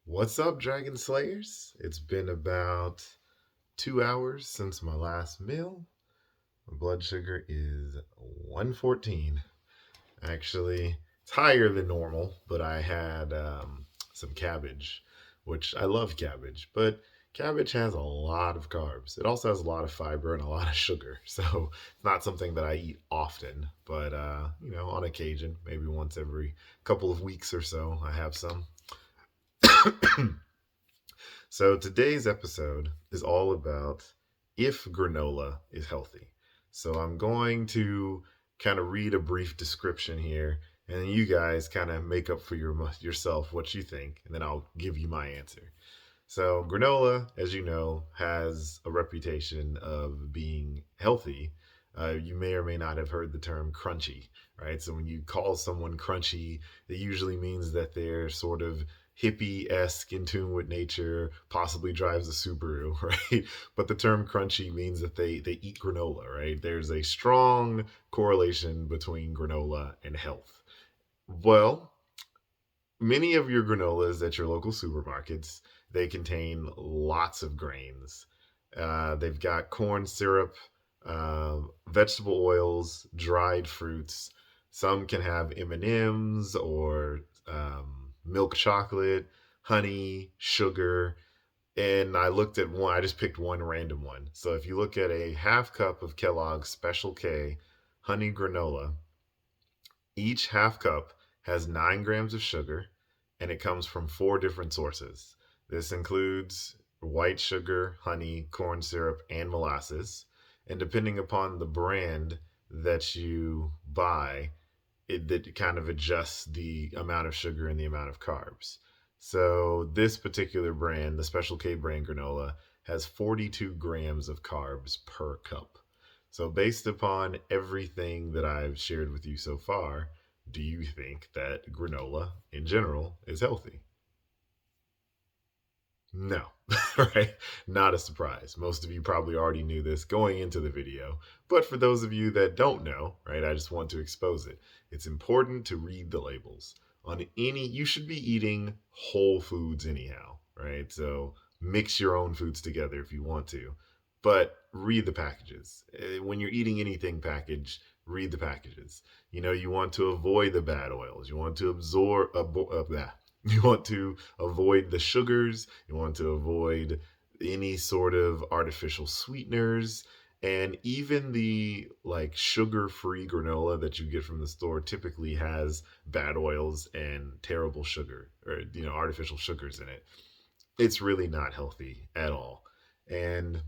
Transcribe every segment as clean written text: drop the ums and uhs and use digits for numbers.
What's up, Dragon Slayers? It's been about 2 hours since my last meal. My blood sugar is 114. Actually, it's higher than normal, but I had some cabbage, which I love cabbage, but cabbage has a lot of carbs. It also has a lot of fiber and a lot of sugar, so it's not something that I eat often, but on occasion, maybe once every couple of weeks or so, I have some. So today's episode is all about if granola is healthy. So I'm going to kind of read a brief description here, and then you guys kind of make up for yourself what you think, and then I'll give you my answer. So granola, as you know, has a reputation of being healthy. You may or may not have heard the term crunchy, right? So when you call someone crunchy, it usually means that they're sort of hippie-esque, in tune with nature, possibly drives a Subaru, right? But the term crunchy means that they eat granola, right? There's a strong correlation between granola and health. Well, many of your granolas at your local supermarkets, they contain lots of grains. They've got corn syrup, vegetable oils, dried fruits. Some can have M&Ms or milk chocolate, honey, sugar. And I looked at one. I just picked one random one. So if you look at a half cup of Kellogg's Special K honey granola, each half cup has 9 grams of sugar, and it comes from 4 different sources. This includes white sugar, honey, corn syrup, and molasses. And depending upon the brand that you buy, it kind of adjusts the amount of sugar and the amount of carbs. So this particular brand, the Special K brand granola, has 42 grams of carbs per cup. So based upon everything that I've shared with you so far, do you think that granola in general is healthy? No, right? Not a surprise. Most of you probably already knew this going into the video. But for those of you that don't know, right, I just want to expose it. It's important to read the labels. You should be eating whole foods anyhow, right? So mix your own foods together if you want to. But read the packages. When you're eating anything packaged, read the packages. You want to avoid the bad oils. You want to you want to avoid the sugars. You want to avoid any sort of artificial sweeteners. And even the like sugar-free granola that you get from the store typically has bad oils and terrible sugar or artificial sugars in it. It's really not healthy at all. And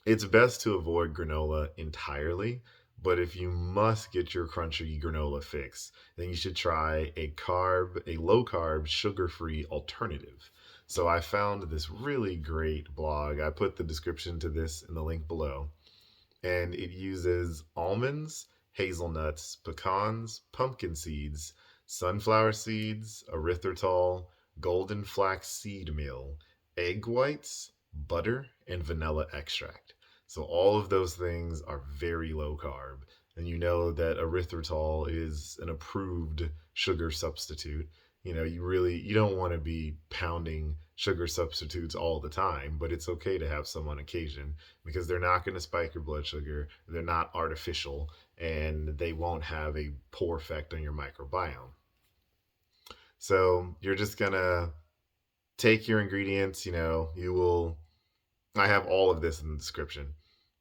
it's best to avoid granola entirely, but if you must get your crunchy granola fix, then you should try a low carb, sugar free alternative. So I found this really great blog. I put the description to this in the link below, and it uses almonds, hazelnuts, pecans, pumpkin seeds, sunflower seeds, erythritol, golden flax seed meal, egg whites, butter, and vanilla extract. So all of those things are very low carb. And you know that erythritol is an approved sugar substitute. You don't want to be pounding sugar substitutes all the time, but it's okay to have some on occasion because they're not going to spike your blood sugar. They're not artificial, and they won't have a poor effect on your microbiome. So you're just going to take your ingredients. I have all of this in the description,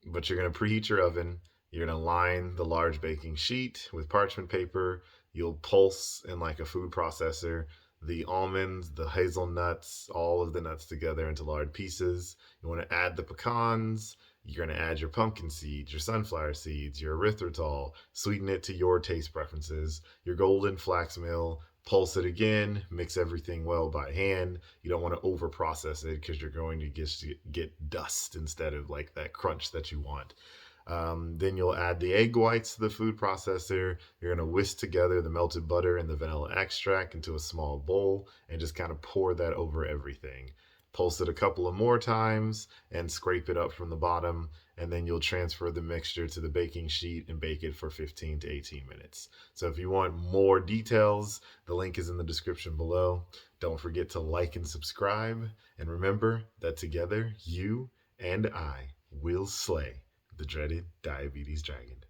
but you're going to preheat your oven. You're going to line the large baking sheet with parchment paper. You'll pulse in like a food processor the almonds, the hazelnuts, all of the nuts together into large pieces. You want to add the pecans. You're going to add your pumpkin seeds, your sunflower seeds, your erythritol, sweeten it to your taste preferences, your golden flax meal, pulse it again, mix everything well by hand. You don't want to over process it because you're going to get dust instead of like that crunch that you want. Then you'll add the egg whites to the food processor. You're going to whisk together the melted butter and the vanilla extract into a small bowl and just kind of pour that over everything. Pulse it a couple of more times and scrape it up from the bottom, and then you'll transfer the mixture to the baking sheet and bake it for 15 to 18 minutes. So if you want more details, the link is in the description below. Don't forget to like and subscribe, and remember that together you and I will slay the dreaded diabetes dragon.